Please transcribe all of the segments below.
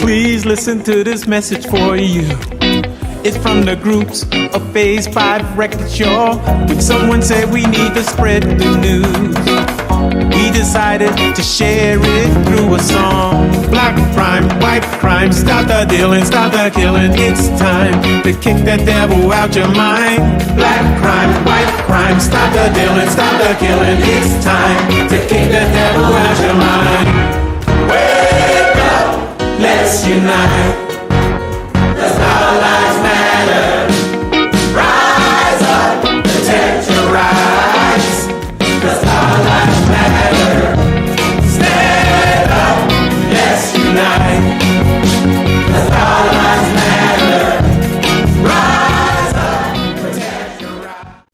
Please listen to this message for you. It's from the groups of Phase 5 Record Show. When someone said we need to spread the news, we decided to share it through a song. Black crime, white crime, stop the dealing, stop the killing. It's time to kick that devil out your mind. Black crime, white crime, stop the dealing, stop the killing. It's time to kick the devil out your mind. Wake up, let's unite. 'Cause our lives matter. Rise up, protect your rights. 'Cause our lives matter. Stand up, let's unite. 'Cause our lives matter. Rise up, protect your rights.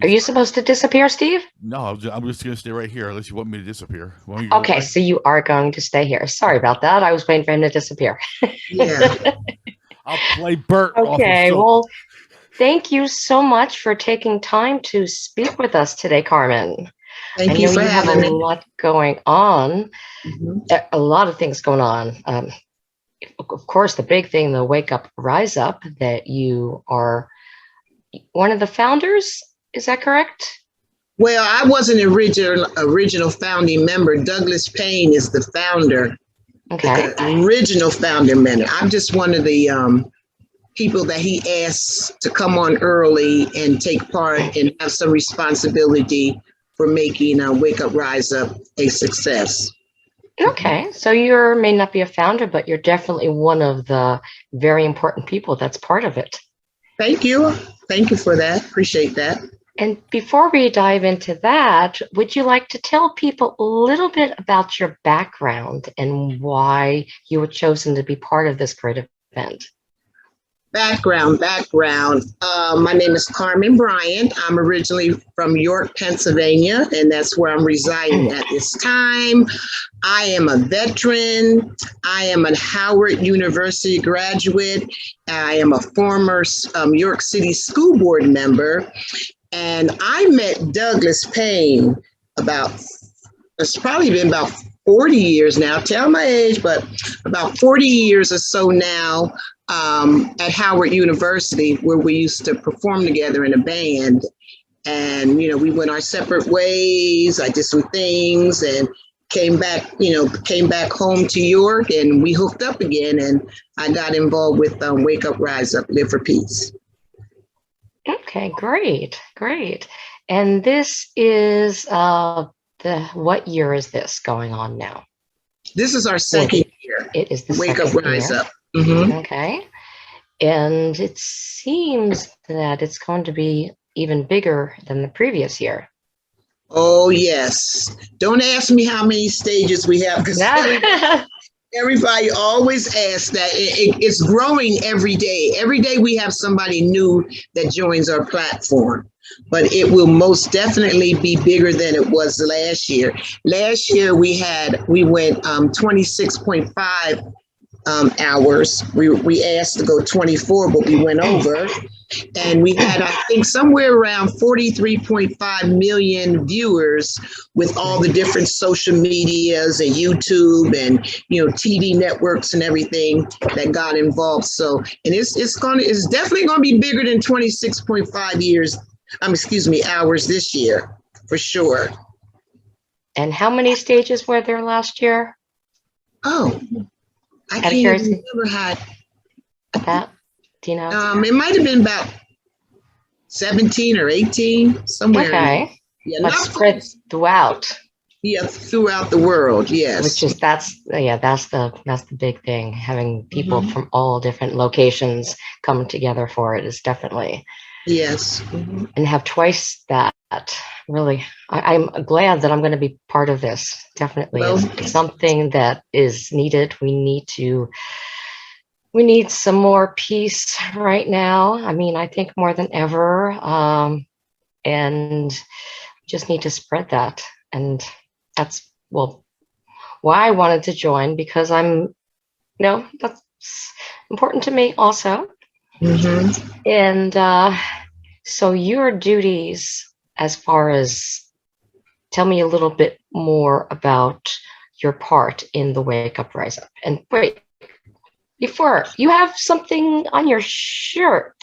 Are you supposed to disappear, Steve? No, I'm just going to stay right here unless you want me to disappear. Okay, so you are going to stay here. Sorry about that. I was waiting for him to disappear. Yeah. I'll play Bert. Okay, well, thank you so much for taking time to speak with us today, Carmen. Thank you for have having a me. lot going on, Mhm. a lot of things going on. Of course, the big thing, the Wake Up, Rise Up, that you are one of the founders. Is that correct? Well, I wasn't original founding member. Douglas Payne is the founder, Okay. the original founder member. I'm just one of the people that he asked to come on early and take part and have some responsibility for making Wake Up, Rise Up a success. Okay, so you may not be a founder, but you're definitely one of the very important people that's part of it. Thank you. Thank you for that. Appreciate that. And before we dive into that, would you like to tell people a little bit about your background and why you were chosen to be part of this great event? Background. My name is Carmen Bryant. I'm originally from York, Pennsylvania, and that's where I'm residing at this time. I am a veteran. I am a Howard University graduate. I am a former York City School Board member. And I met Douglas Payne it's probably been about 40 years now. Tell my age, but about 40 years or so now. At Howard University, where we used to perform together in a band. And, we went our separate ways. I did some things and came back home to York, and we hooked up again. And I got involved with Wake Up, Rise Up, Live for Peace. Okay, great. And this is what year is this going on now? This is our second year. It is the Wake Up, second Rise year. Up. Mm-hmm. Okay. And it seems that it's going to be even bigger than the previous year. Oh, yes. Don't ask me how many stages we have, because everybody always asks that. It's growing every day. Every day we have somebody new that joins our platform. But it will most definitely be bigger than it was last year. Last year we went 26.5 hours. We asked to go 24, but we went over. And we had, I think, somewhere around 43.5 million viewers with all the different social medias and YouTube and, TV networks and everything that got involved. So, and it's definitely going to be bigger than 26.5 hours this year, for sure. And how many stages were there last year? Oh, I can't even remember how. That, do you know? It might have been about 17 or 18, somewhere. Okay. Yeah, but spread throughout. Yeah, throughout the world. Yes. Which is that's the big thing. Having people from all different locations come together for it is definitely. Yes. And have twice that. Really, I'm glad that I'm going to be part of this. Definitely, it's something that is needed. We need some more peace right now. I mean, I think more than ever, and just need to spread that. And that's why I wanted to join, because that's important to me also. And so your duties, as far as, tell me a little bit more about your part in the Wake Up Rise Up. And wait, before you have something on your shirt.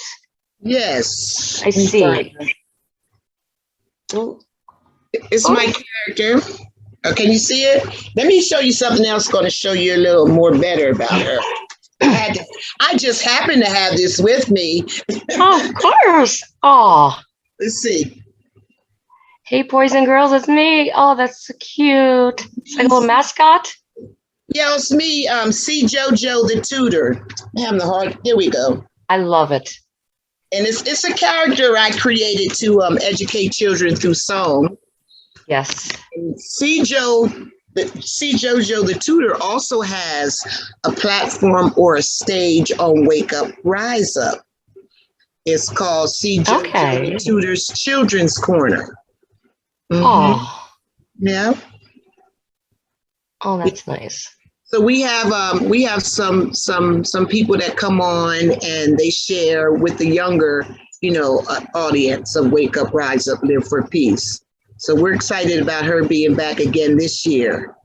Yes. I see. Oh, It's my character. Can you see it? Let me show you something else going to show you a little more better about her. I just happen to have this with me. of course. Oh, Let's see. hey, boys and girls, it's me. Oh, that's so cute. It's like a little mascot. Yeah, it's me, C. JoJo the Tutor. I'm having the hard. There we go. I love it. And it's a character I created to educate children through song. Yes. And C. JoJo the Tutor also has a platform or a stage on Wake Up, Rise Up. It's called C. JoJo the Tutor's Children's Corner. Mhm. Oh, Yeah. oh, that's nice. So we have some people that come on and they share with the younger, audience of Wake Up, Rise Up, Live for Peace. So we're excited about her being back again this year.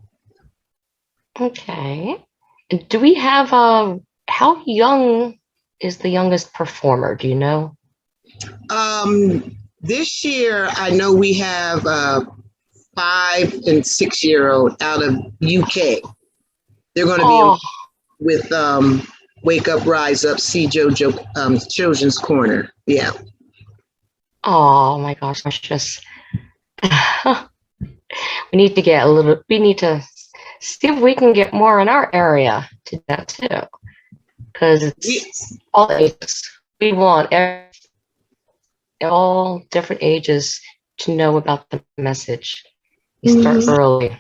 Okay. Do we have how young is the youngest performer? Do you know? This year I know we have 5 and 6 year old out of UK. They're going to be with Wake Up, Rise Up, C. JoJo Children's Corner. Yeah. Oh my gosh, precious. We need to see if we can get more in our area to do that too. Because it's all ages. We want all different ages to know about the message. We start early.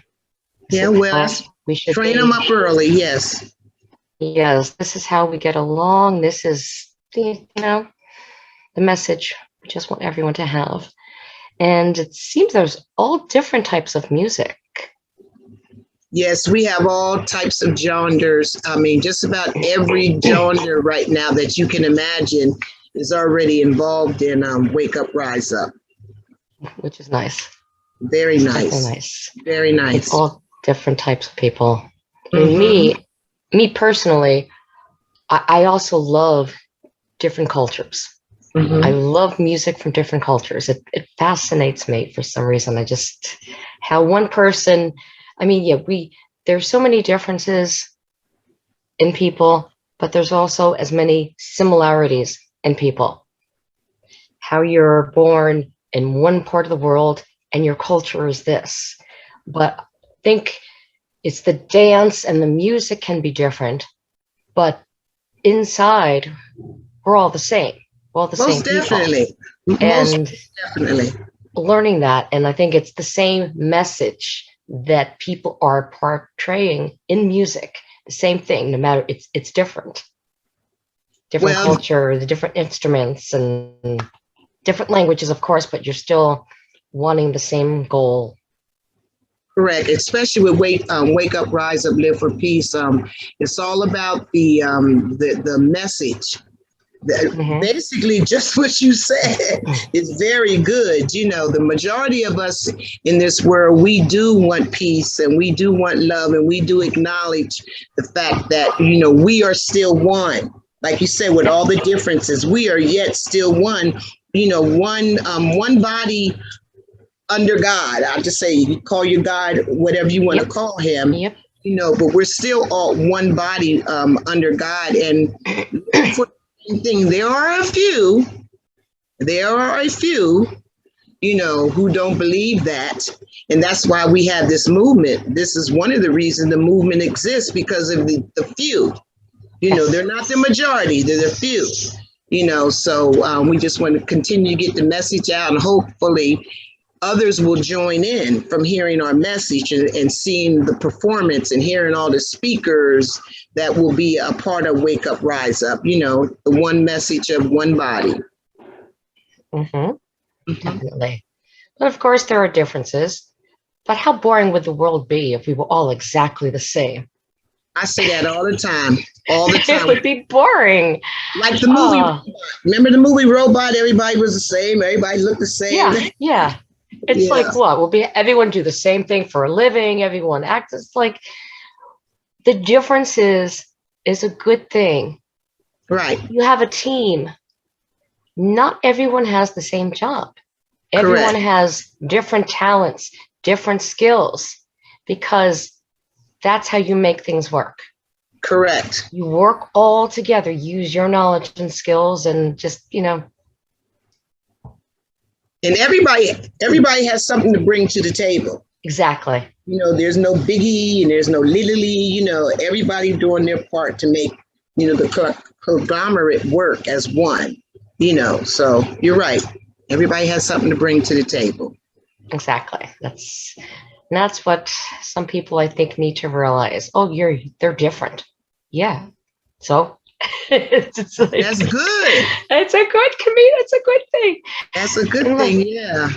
Yeah, well, we should train them up early. Yes. Yes, this is how we get along. This is the message we just want everyone to have. And it seems there's all different types of music. Yes, we have all types of genres. I mean, just about every genre right now that you can imagine is already involved in Wake Up, Rise Up. Which is nice. Very nice. Very nice. Very nice. It's all different types of people. Mm-hmm. Me personally, I also love different cultures. Mm-hmm. I love music from different cultures. It fascinates me for some reason. How one person, there's so many differences in people, but there's also as many similarities in people. How you're born in one part of the world and your culture is this. But I think it's the dance and the music can be different, but inside we're all the same. We're all the same definitely. People. And most definitely learning that. And I think it's the same message that people are portraying in music. The same thing, no matter it's different. Different culture, the different instruments and different languages, of course, but you're still wanting the same goal. Correct, especially with Wake Up, Rise Up, Live for Peace. It's all about the message. Basically, just what you said is very good. The majority of us in this world, we do want peace and we do want love and we do acknowledge the fact that, we are still one. Like you said, with all the differences, we are yet still one, one body under God. I'll just say, you call your God whatever you want to call him, but we're still all one body under God. And for thing, there are a few, who don't believe that. And that's why we have this movement. This is one of the reasons the movement exists, because of the few. They're not the majority, they're the few. So we just want to continue to get the message out, and hopefully others will join in from hearing our message and seeing the performance and hearing all the speakers that will be a part of Wake Up, Rise Up, the one message of one body. Definitely. But of course, there are differences. But how boring would the world be if we were all exactly the same? I say that all the time. All the time. It would be boring. Like the movie Robot. Remember the movie Robot? Everybody was the same. Everybody looked the same. Yeah. It's Yeah. like what? Everyone do the same thing for a living, everyone acts. It's like the difference is a good thing. Right. You have a team. Not everyone has the same job. Everyone Correct. has different talents, different skills, because that's how you make things work. Correct. You work all together, use your knowledge and skills, and just, And everybody has something to bring to the table. exactly. There's no biggie and there's no lily. Everybody doing their part to make, the conglomerate work as one. So you're right. Everybody has something to bring to the table. Exactly. That's what some people I think need to realize. Oh, they're different. Yeah. So it's like, That's good. it's a good community. It's a good thing. That's a good thing. Yeah.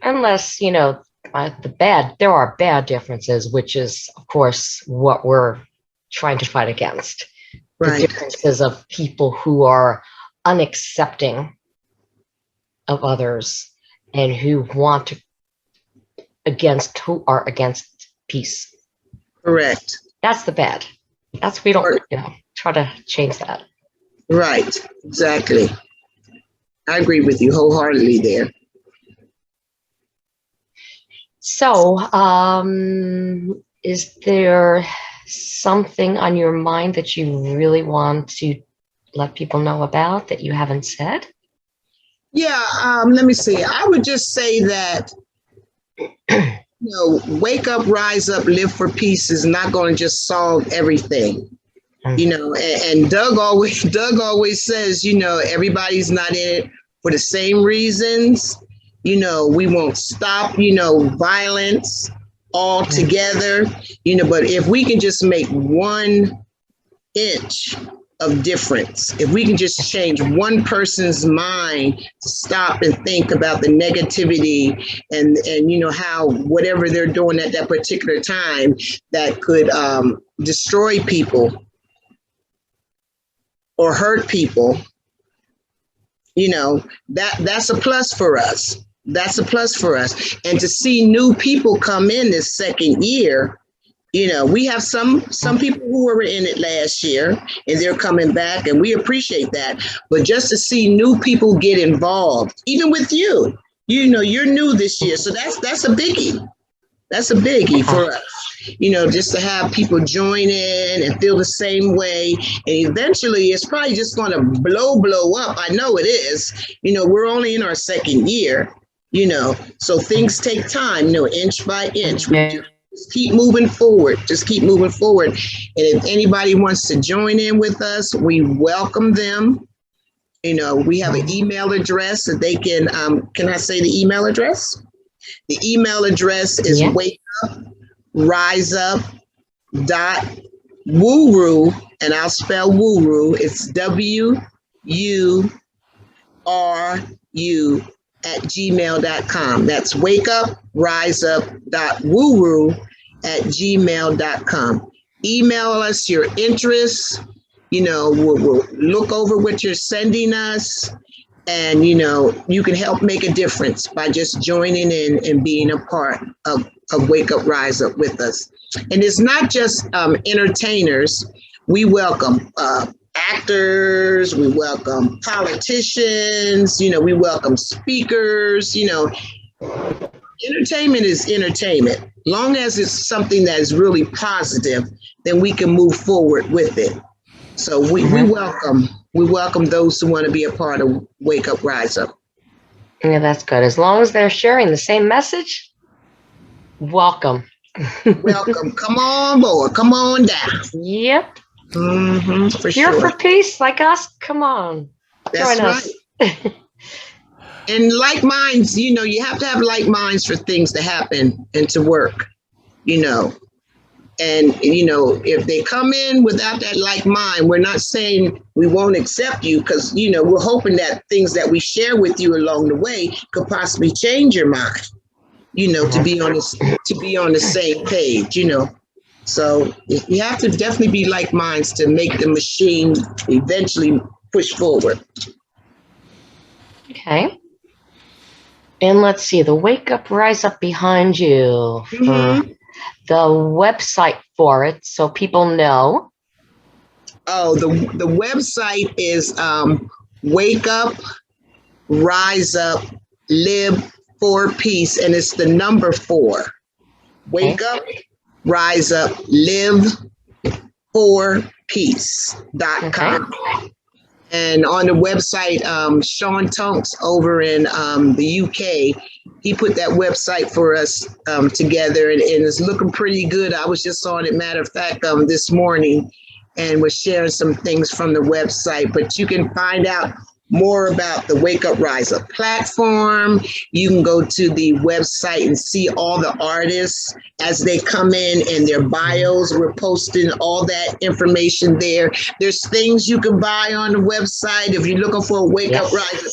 Unless, there are bad differences, which is, of course, what we're trying to fight against. Right. The differences of people who are unaccepting of others and who who are against peace. Correct. That's the bad. That's, we don't, try to change that. Right. Exactly. I agree with you wholeheartedly there. So, is there something on your mind that you really want to let people know about that you haven't said? Yeah. Let me see. I would just say that, wake up, rise up, live for peace is not going to just solve everything. And Doug always says, everybody's not in it for the same reasons. We won't stop, violence altogether, but if we can just make 1 inch of difference, if we can just change one person's mind to stop and think about the negativity and how whatever they're doing at that particular time that could destroy people or hurt people, that's a plus for us. That's a plus for us. And to see new people come in this second year, we have some people who were in it last year and they're coming back and we appreciate that. But just to see new people get involved, even with you, you're new this year. So that's a biggie. That's a biggie for us. Just to have people join in and feel the same way. And eventually it's probably just going to blow up. I know it is. We're only in our second year, so things take time, inch by inch. We just keep moving forward. Just keep moving forward. And if anybody wants to join in with us, we welcome them. We have an email address that they can I say the email address? The email address is wakeupriseup.wuru, and I'll spell wuru. It's WURU@gmail.com. That's wakeupriseup.wuru@gmail.com. Email us your interests. We'll look over what you're sending us. And, you can help make a difference by just joining in and being a part of Wake Up, Rise Up with us. And it's not just entertainers. We welcome actors, we welcome politicians, we welcome speakers, entertainment is entertainment. Long as it's something that is really positive, then we can move forward with it. So we welcome those who want to be a part of Wake Up, Rise Up. Yeah, that's good. As long as they're sharing the same message, welcome. Welcome. Come on board. Come on down. Yep. For Here sure. for peace, like us. Come on. That's Join right. us. And like minds, you have to have like minds for things to happen and to work, And, if they come in without that like mind, we're not saying we won't accept you because, we're hoping that things that we share with you along the way could possibly change your mind, to be on the same page, So you have to definitely be like minds to make the machine eventually push forward. Okay. And let's see, the Wake Up, Rise Up behind you. Mhm. The website for it, so people know. Oh, the website is Wake Up, Rise Up, Live for Peace, and it's the number 4. Wake up, rise up, live for peace.com. And on the website, Sean Tonks over in the UK, he put that website for us together, and it's looking pretty good. I was just on it, matter of fact, this morning, and was sharing some things from the website. But you can find out more about the Wake Up Rise Up platform. You can go to the website and see all the artists as they come in and their bios. We're posting all that information there. There's things you can buy on the website if you're looking for a Wake Up Rise Up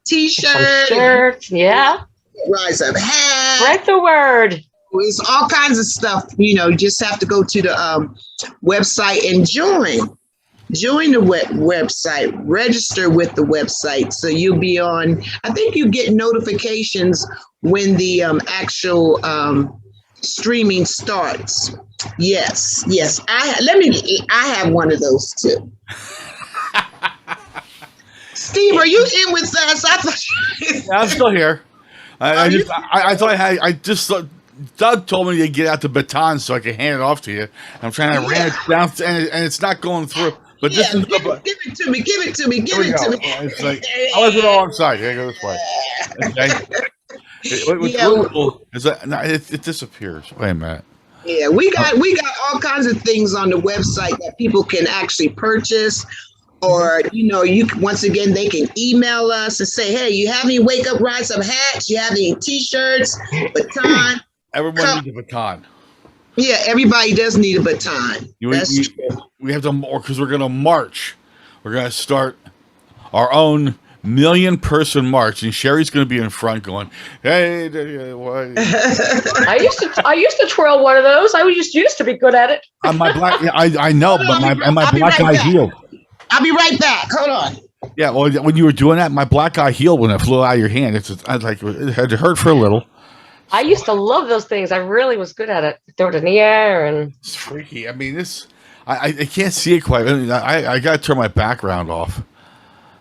t-shirt, Shirts, yeah. Rise Up hat. Spread the word. It's all kinds of stuff. You just have to go to the website and join the website, register with the website. So you'll be on, I think you get notifications when the actual streaming starts. Yes. I have one of those too. Steve, are you in with us? I thought I'm still here. I thought I just thought Doug told me to get out the baton so I could hand it off to you. I'm trying to ran it down, and it's not going through. But this is give it to me. Give it to me. It's like I was on the wrong side. Here, go this way. Okay. What's really cool is that it disappears. Wait a minute. Yeah, we got all kinds of things on the website that people can actually purchase. Or, you once again, they can email us and say, hey, you have any Wake Up, Rise Up hats? You have any t-shirts, baton? Everyone needs a baton. Yeah, everybody does need a baton. That's true. We have to, because we're going to march. We're going to start our own 1,000,000-person march, and Sherry's going to be in front going, hey, what? I used to twirl one of those. I used to be good at it. My black, I know, but my black eye healed. I'll be right back. Hold on. Yeah, well, when you were doing that, my black eye healed when it flew out of your hand. It had to hurt for a little. I used to love those things. I really was good at it. Throw it in the air and it's freaky. I mean, I can't see it quite. I got to turn my background off.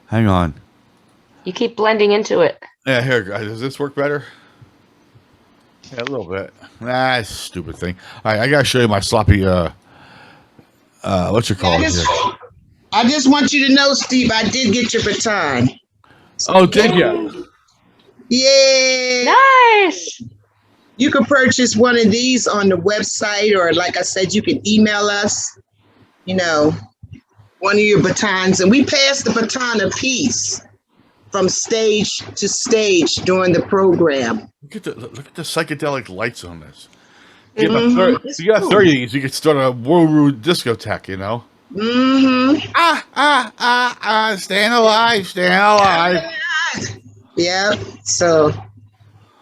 Hang on. You keep blending into it. Yeah, here, guys. Does this work better? Yeah, a little bit. Stupid thing. All right, I got to show you my sloppy, what you call it here. I just want you to know, Steve, I did get your baton. Oh, did you? Yeah. Nice. You can purchase one of these on the website, or like I said, you can email us, one of your batons. And we pass the baton of peace from stage to stage during the program. Look at the psychedelic lights on this. You got 30 of these, you could start a world discotheque, staying alive. Yeah. So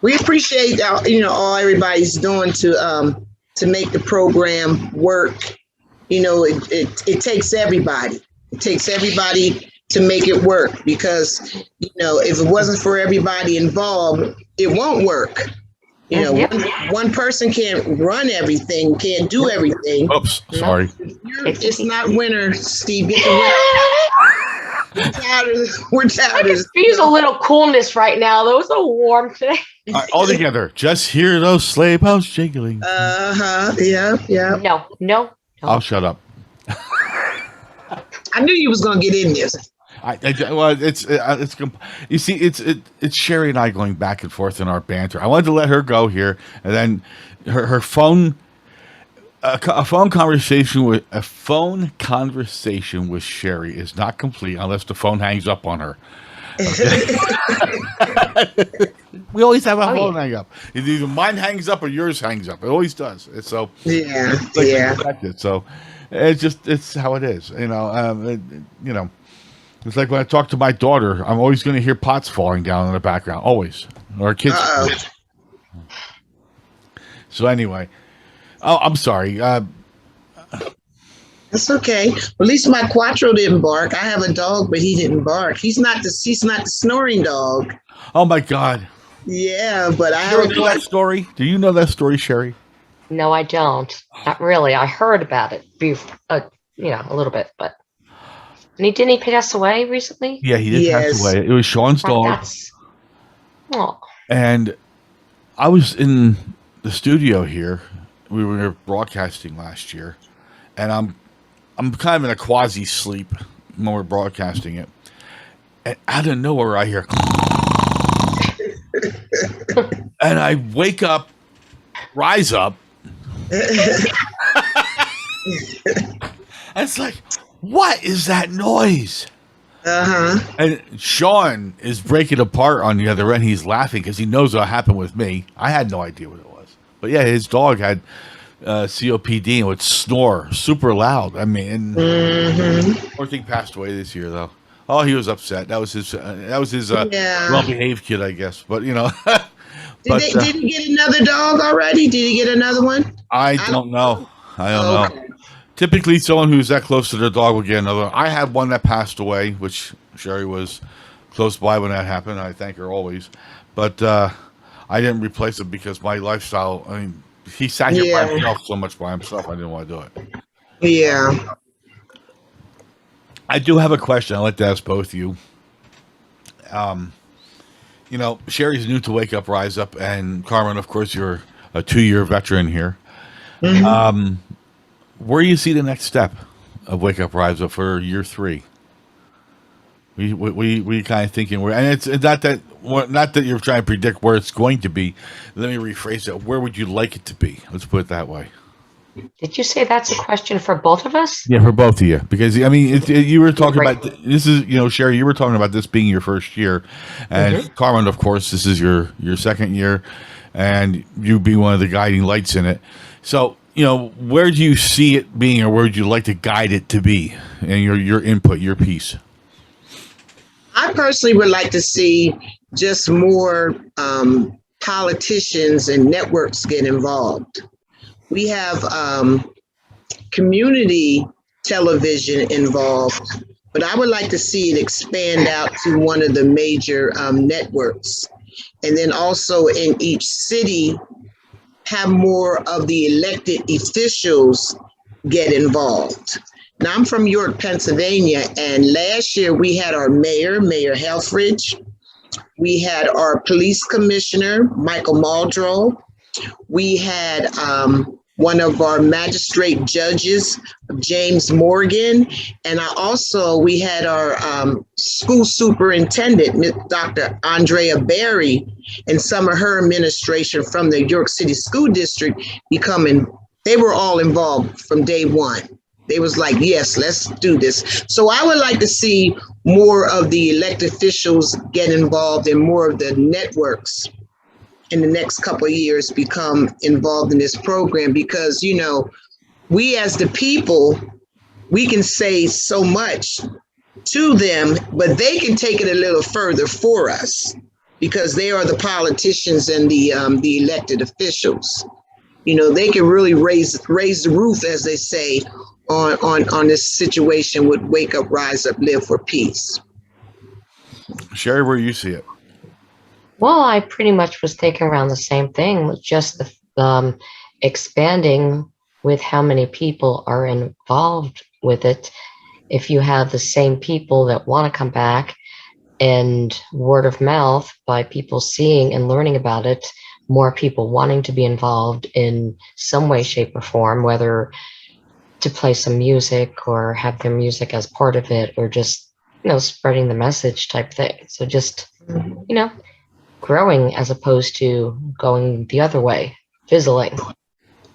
we appreciate all everybody's doing to make the program work. It takes everybody. It takes everybody to make it work, because if it wasn't for everybody involved, it won't work. One person can't run everything, can't do everything. Oops, sorry. It's not winter, Steve. Get the winter. We're tired. I can use a little coolness right now, though. It's a warm thing. All together, just hear those sleigh bells jingling. Yeah. No. I'll shut up. I knew you was gonna get in this. You see, it's Sherry and I going back and forth in our banter. I wanted to let her go here, and then her phone, a phone conversation with Sherry is not complete unless the phone hangs up on her. We always have a phone hang up. Either mine hangs up or yours hangs up. It always does. It's so So it's how it is. It's like when I talk to my daughter, I'm always going to hear pots falling down in the background, always, or kids. So anyway, I'm sorry. That's okay. At least my Quattro didn't bark. I have a dog, but he didn't bark. He's not the snoring dog. Oh my God. Yeah, but I You haven't know that story? Do you know that story, Sherry? No, I don't. Not really. I heard about it, a little bit, but didn't he pass away recently? Yeah, he did pass Yes. away. It was Sean's dog, That's oh, and I was in the studio here. We were broadcasting last year, and I'm kind of in a quasi sleep when we're broadcasting it. And out of nowhere, I hear, and I wake up, rise up. It's like, what is that noise? Uh-huh. And Sean is breaking apart on the other end. He's laughing because he knows what happened with me. I had no idea what it was. But yeah, his dog had COPD and would snore super loud. I mean, poor thing passed away this year, though. Oh, he was upset. That was his. Yeah. Well-behaved kid, I guess. But you know, Did he get another dog already? Did he get another one? I don't know. I don't know. Okay. Typically, someone who's that close to their dog will get another. I had one that passed away, which Sherry was close by when that happened. I thank her always, but I didn't replace it because my lifestyle. I mean, he sat here by Yeah. himself so much by himself. I didn't want to do it. Yeah. I do have a question. I'd like to ask both of you. You know, Sherry's new to Wake Up, Rise Up, and Carmen, of course, you're a 2-year veteran here. Where do you see the next step of Wake Up, Rise Up for year 3? We kind of thinking and it's not that you're trying to predict where it's going to be. Let me rephrase it. Where would you like it to be? Let's put it that way. did you say that's a question for both of us? Yeah, for both of you, because I mean, you were talking about this is Sherry, you were talking about this being your first year, and Carmen, of course, this is your second year, and you be one of the guiding lights in it. So, where do you see it being, or where would you like to guide it to be, and your input, your piece? I personally would like to see just more politicians and networks get involved. We have community television involved, but I would like to see it expand out to one of the major networks. And then also in each city, have more of the elected officials get involved. Now, I'm from York, Pennsylvania, and last year we had our Mayor Helfrich. We had our police commissioner, Michael Muldrow. We had one of our magistrate judges, James Morgan. And we had our school superintendent, Dr. Andrea Berry, and some of her administration from the York City School District they were all involved from day one. They was like, yes, let's do this. So I would like to see more of the elected officials get involved and more of the networks in the next couple of years become involved in this program because, we as the people, we can say so much to them, but they can take it a little further for us because they are the politicians and the elected officials. They can really raise the roof, as they say, on this situation with Wake Up, Rise Up, Live for Peace. Sherry, where you see it? Well, I pretty much was thinking around the same thing, with just the expanding with how many people are involved with it. If you have the same people that want to come back and word of mouth by people seeing and learning about it, more people wanting to be involved in some way, shape, or form, whether to play some music or have their music as part of it or just, spreading the message type thing. So just, growing as opposed to going the other way, fizzling.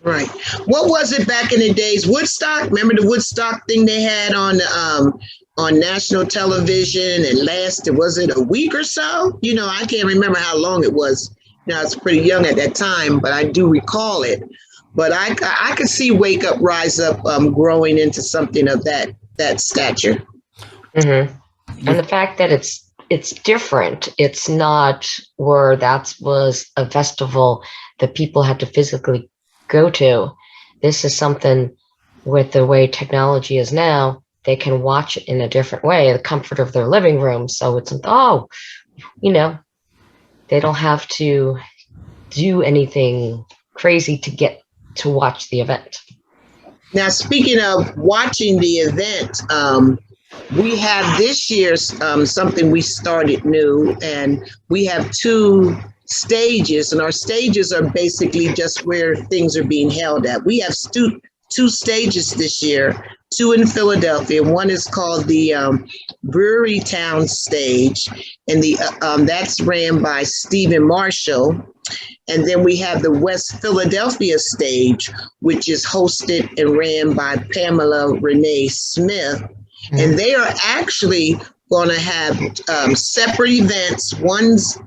Right. What was it back in the days? Woodstock? Remember the Woodstock thing they had on national television and lasted, was it a week or so? I can't remember how long it was. I was pretty young at that time, but I do recall it. But I could see Wake Up, Rise Up growing into something of that stature. Mm-hmm. And the fact that it's different. It's not where that was a festival that people had to physically go to. This is something with the way technology is now, they can watch it in a different way, the comfort of their living room. So it's, they're they don't have to do anything crazy to get to watch the event. Now, speaking of watching the event, we have this year something we started new, and we have 2 stages, and our stages are basically just where things are being held at. We have 2 stages this year, 2 in Philadelphia. One is called the Brewery Town stage, and that's ran by Stephen Marshall. And then we have the West Philadelphia stage, which is hosted and ran by Pamela Renee Smith. And they are actually going to have separate events. One's,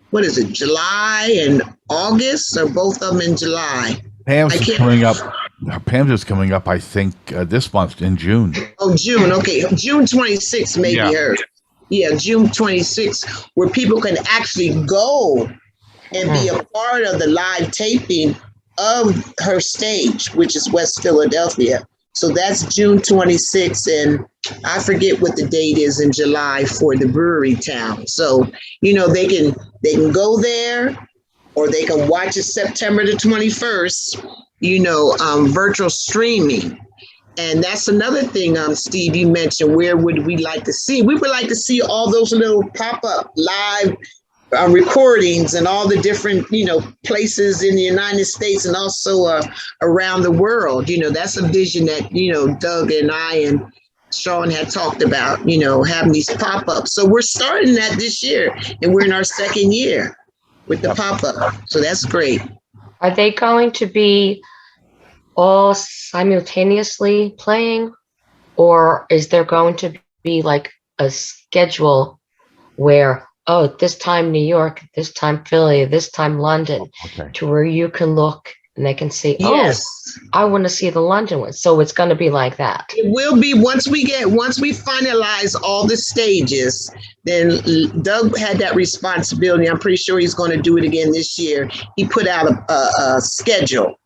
what is it, July and August, or both of them in July? Pam's is coming up. Pam's is coming up, I think, this month in June. Oh, June. Okay. June 26th, maybe heard. Yeah, June 26th, where people can actually go and be a part of the live taping of her stage, which is West Philadelphia. So that's June 26th, and I forget what the date is in July for the Brewery Town. So, they can go there, or they can watch it September the 21st, virtual streaming. And that's another thing, Steve, you mentioned, where would we like to see? We would like to see all those little pop-up live recordings and all the different, places in the United States and also around the world. That's a vision that, Doug and I and Sean had talked about, having these pop-ups. So we're starting that this year, and we're in our 2nd year with the pop-up. So that's great. Are they going to be all simultaneously playing, or is there going to be like a schedule where, this time New York, this time Philly, this time London, to where you can look and they can say, yes, I want to see the London one. So it's going to be like that. It will be once we finalize all the stages. Then Doug had that responsibility. I'm pretty sure he's going to do it again this year. He put out a schedule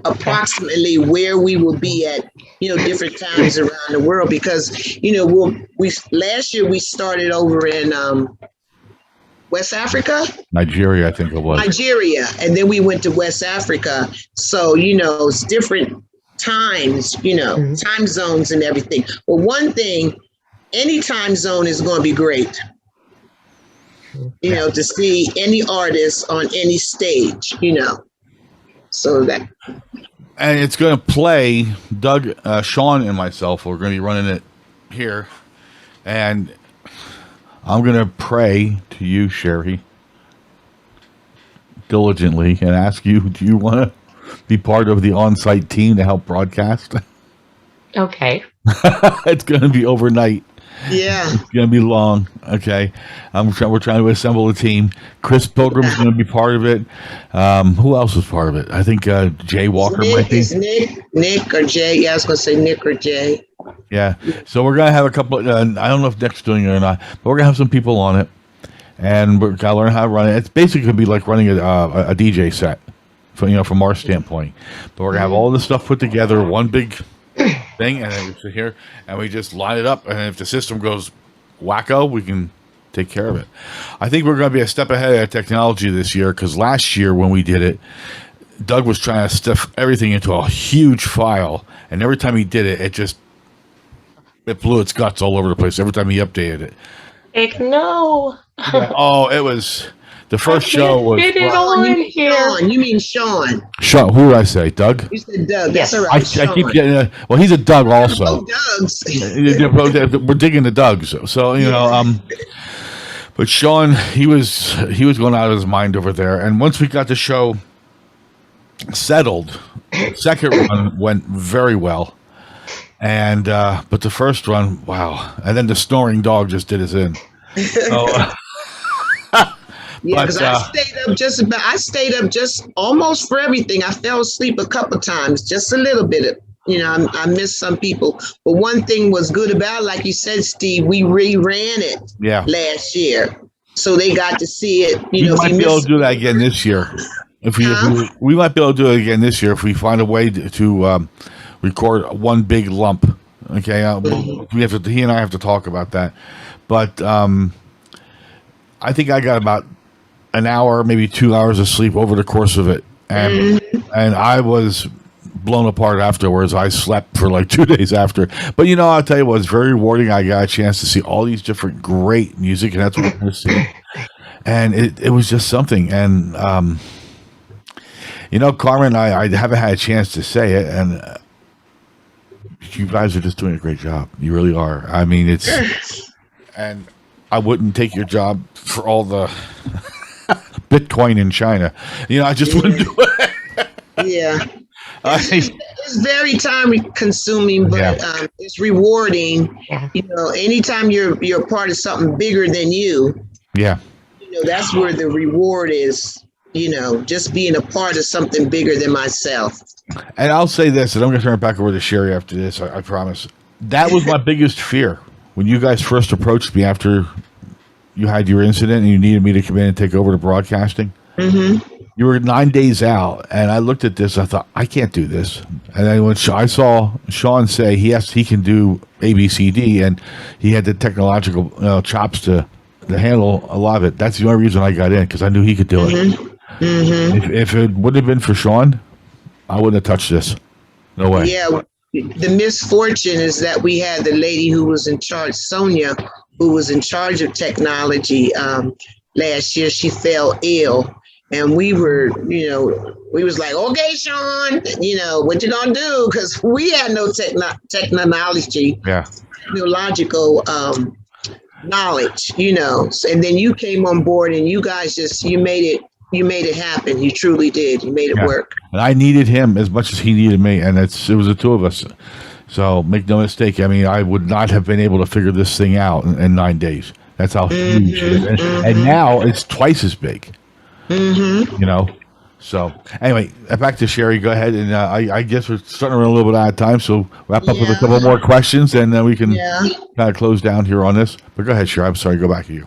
approximately where we will be at, different times around the world, because, last year we started over in West Africa? Nigeria, I think it was. Nigeria. And then we went to West Africa. So, it's different times, time zones and everything. But one thing, any time zone is going to be great. To see any artist on any stage, So that. And it's going to play, Doug, Sean, and myself, we're going to be running it here. And I'm going to pray to you, Sherry, diligently, and ask you, do you want to be part of the on-site team to help broadcast? Okay. It's going to be overnight. Yeah. It's going to be long. Okay. We're trying to assemble a team. Chris Pilgrim's going to be part of it. Who else is part of it? I think Jay Walker might be. Nick or Jay. Yeah, I was going to say Nick or Jay. Yeah. So we're going to have a couple. I don't know if Nick's doing it or not, but we're going to have some people on it, and we're going to learn how to run it. It's basically going to be like running a DJ set, from our standpoint. But we're going to have all this stuff put together, one big thing, and then we sit here and we just line it up, and if the system goes wacko, we can take care of it. I think we're going to be a step ahead of technology this year, because last year when we did it, Doug was trying to stuff everything into a huge file, and every time he did it, it blew its guts all over the place every time he updated it. No. Oh, it was the first show was. Sean, you mean Sean? Sean, who did I say? Doug? You said Doug. Yes. That's all right. I keep getting. Well, he's a Doug also. Oh, Doug's. We're digging the Dougs, so But Sean, he was going out of his mind over there, and once we got the show settled, the second run went very well. And but the first run, wow! And then the snoring dog just did us in. So, yeah, because I stayed up just almost for everything. I fell asleep a couple times, just a little bit. I missed some people. But one thing was good about it, like you said, Steve, we reran it last year, so they got to see it. We might be able to do that again this year. We might be able to do it again this year if we find a way to record one big lump. Okay, he and I have to talk about that. But I think I got about an hour, maybe 2 hours of sleep over the course of it, and I was blown apart afterwards. I slept for like 2 days after. But I'll tell you what, it's very rewarding. I got a chance to see all these different great music, and that's what I'm going to see. And it was just something. And Carmen, I haven't had a chance to say it, and you guys are just doing a great job. You really are. I mean, and I wouldn't take your job for all the Bitcoin in China. I just wouldn't do it. Yeah. It's very time consuming, but it's rewarding. Yeah. Anytime you're a part of something bigger than you, that's where the reward is. Just being a part of something bigger than myself. And I'll say this, and I'm going to turn it back over to Sherry after this. I promise. That was my biggest fear when you guys first approached me after you had your incident and you needed me to come in and take over the broadcasting. Mm-hmm. You were 9 days out, and I looked at this. I thought, I can't do this. And then when I saw Sean say he can do ABCD, and he had the technological chops to handle a lot of it. That's the only reason I got in, because I knew he could do it. Mm-hmm. If it wouldn't have been for Sean, I wouldn't have touched this. No way. Yeah, the misfortune is that we had the lady who was in charge, Sonia, who was in charge of technology last year. She fell ill. And we were, we was like, okay, Sean, what you gonna do? Because we had no technology, technological knowledge, And then you came on board, and you guys you made it happen. You truly did. You made it work. And I needed him as much as he needed me, and it was the two of us. So make no mistake. I mean, I would not have been able to figure this thing out in 9 days. That's how huge it is, and now it's twice as big. So anyway, back to Sherry. Go ahead, and I guess we're starting to run a little bit out of time, so wrap up with a couple more questions, and then we can kind of close down here on this. But go ahead, Sherry. I'm sorry. Go back to you.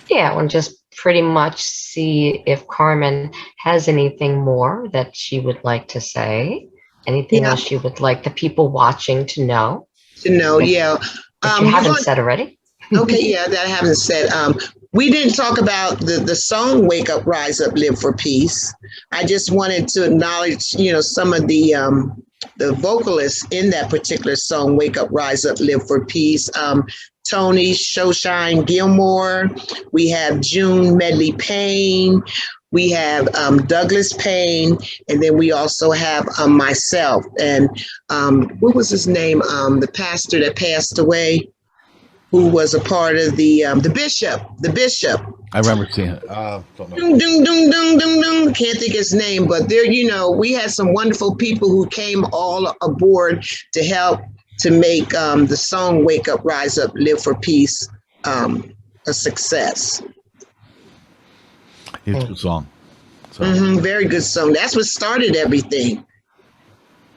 Yeah, we'll just pretty much see if Carmen has anything more that she would like to say. Anything else she would like the people watching to know? That you haven't said already. Okay, that I haven't said. We didn't talk about the song "Wake Up, Rise Up, Live for Peace." I just wanted to acknowledge, some of the vocalists in that particular song, "Wake Up, Rise Up, Live for Peace." Tony Showshine Gilmore. We have June Medley Payne. We have Douglas Payne, and then we also have myself. And what was his name? The pastor that passed away, who was a part of the bishop. I remember seeing it. Don't know. Can't think his name, but there, we had some wonderful people who came all aboard to help to make the song "Wake Up, Rise Up, Live for Peace" a success. It's a good song. Very good song. That's what started everything.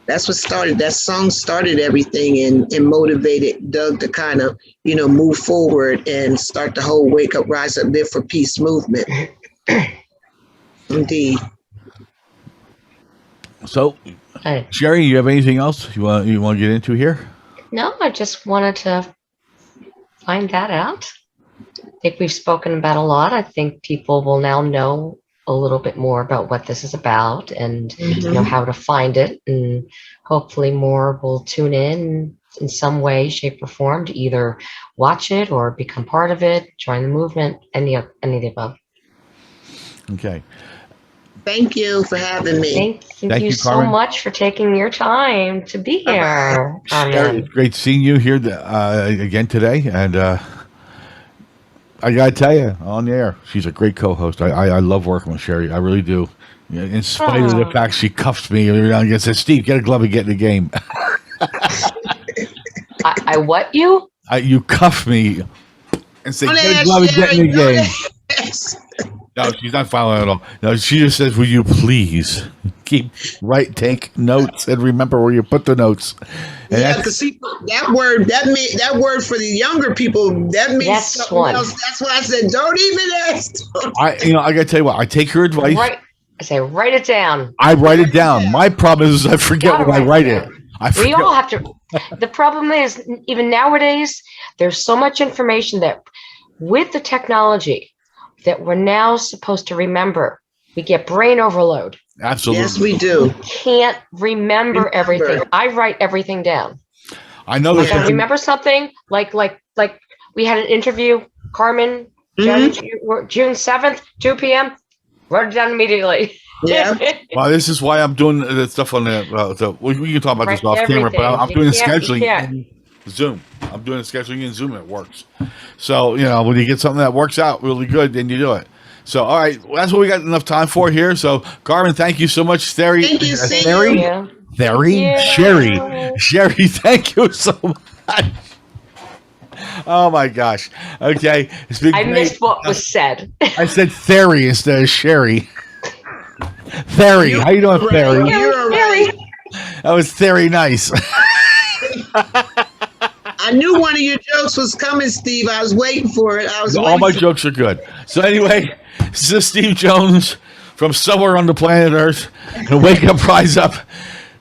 That song started everything and motivated Doug to kind of, move forward and start the whole "Wake Up, Rise Up, Live for Peace" movement. Indeed. So, Sherry, you have anything else you want to get into here? No, I just wanted to find that out. I think we've spoken about a lot. I think people will now know a little bit more about what this is about and how to find it, and hopefully more will tune in some way, shape, or form to either watch it or become part of it, join the movement, any of the above. Okay. Thank you for having me. Thank you so much for taking your time to be here. It's great seeing you here again today, and I gotta tell you, on the air, she's a great co-host. I love working with Sherry. I really do. In spite of the fact she cuffs me every now and again, says, "Steve, get a glove and get in the game." I what you? You cuff me and say, "Get a glove and get in the game." No, she's not following at all. No, she just says, "Will you please take notes and remember where you put the notes?" And because that word for the younger people, that means something else. That's why I said, don't even ask. I gotta tell you what, I take her advice. I say, write it down. I write it down. My problem is I forget when I write it. We all have to. The problem is, even nowadays, there's so much information that with the technology, that we're now supposed to remember. We get brain overload. Absolutely. Yes, we do. Can't remember everything. I write everything down. I know Like I remember something like we had an interview, Carmen, June 7th, 2 p.m. Wrote it down immediately. Yeah. Well, this is why I'm doing the stuff on the. We can talk about this off camera, but I'm doing the scheduling in Zoom. I'm doing the scheduling in Zoom. It works. So when you get something that works out really good, then you do it. So all right, that's what we got enough time for here. So Carmen, thank you so much, Theory. Thank you, Theory. Yeah. Theory. Yeah. Sherry, thank you so much. Oh my gosh. Okay. I missed what was said. I said Theory instead of Sherry. Theory. How you doing, Theory? You're right. That was Theory nice. I knew one of your jokes was coming, Steve. I was waiting for it. All my jokes are good. So anyway, this is Steve Jones from somewhere on the planet Earth. And Wake Up, Rise Up.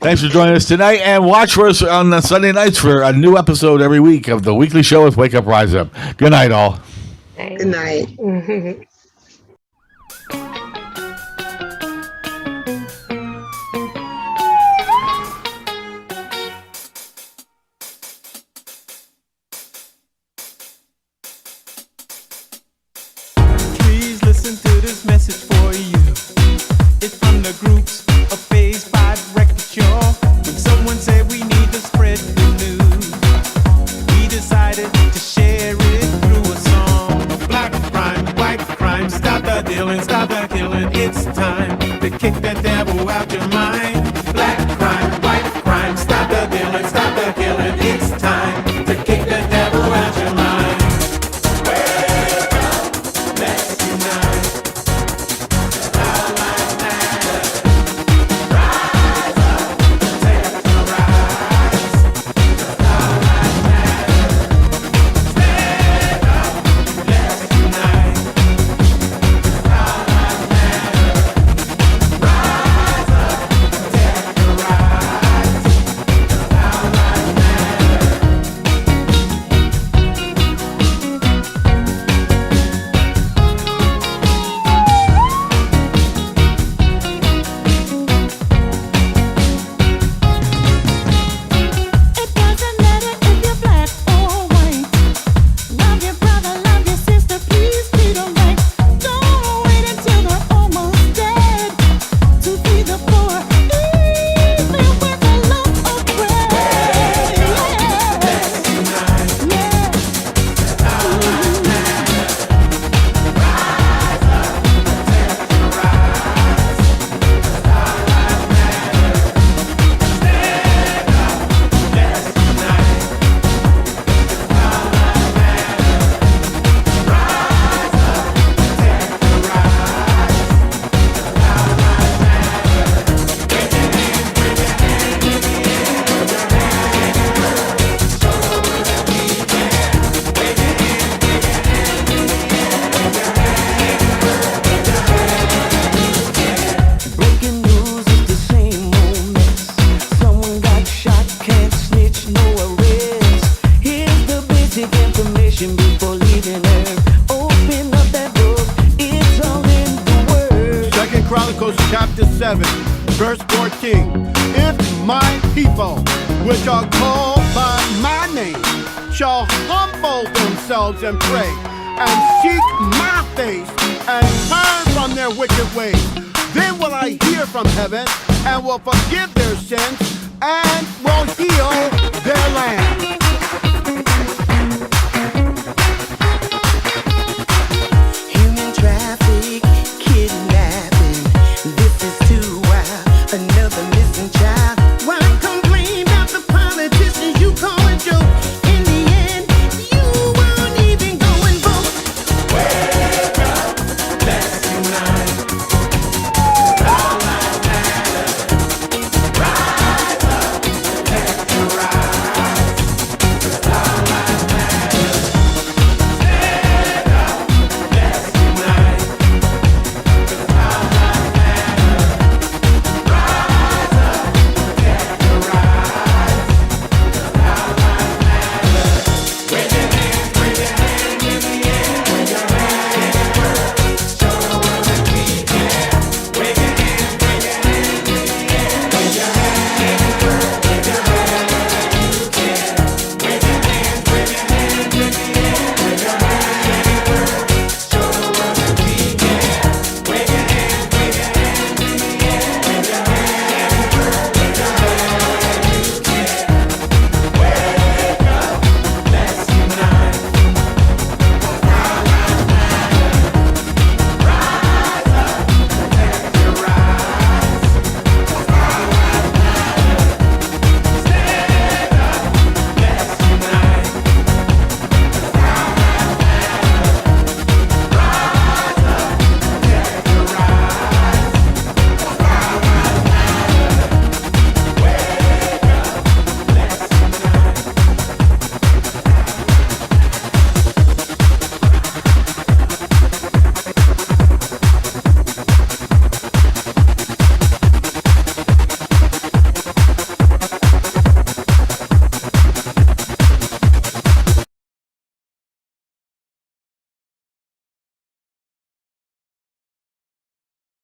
Thanks for joining us tonight, and watch for us on Sunday nights for a new episode every week of the weekly show with Wake Up, Rise Up. Good night, all. Good night. Please listen to this message for you. It's from the groups of Phase 5 Record Show. When someone said we need to spread the news, we decided to share it through a song. Black crime, white crime, stop the dealing, stop the killing. It's time to kick the devil out your mind. Black crime, white crime, stop the dealing, stop the killing. It's time to kick the devil out your mind. Let's unite. Our lives matter. Rise up, take a rise. Our lives matter. Stand up, let's unite. Our lives matter. Rise up, take a rise. Our lives matter. It doesn't matter if you're black or white. Love your brother, love your sister, please treat them right. Don't wait until they're almost dead to feed the poor, even with a loaf of bread. Let's unite. Yeah. Breaking news is the same old mess. Someone got shot, can't snitch, no arrest. Here's the basic information before leaving Earth. Open up that book, it's all in the Word. Second Chronicles chapter 7, verse 14. If my people, which are called by my name, shall humble themselves and pray, and seek my face, and turn from their wicked ways, then will I hear from heaven, and will forgive their sins, and will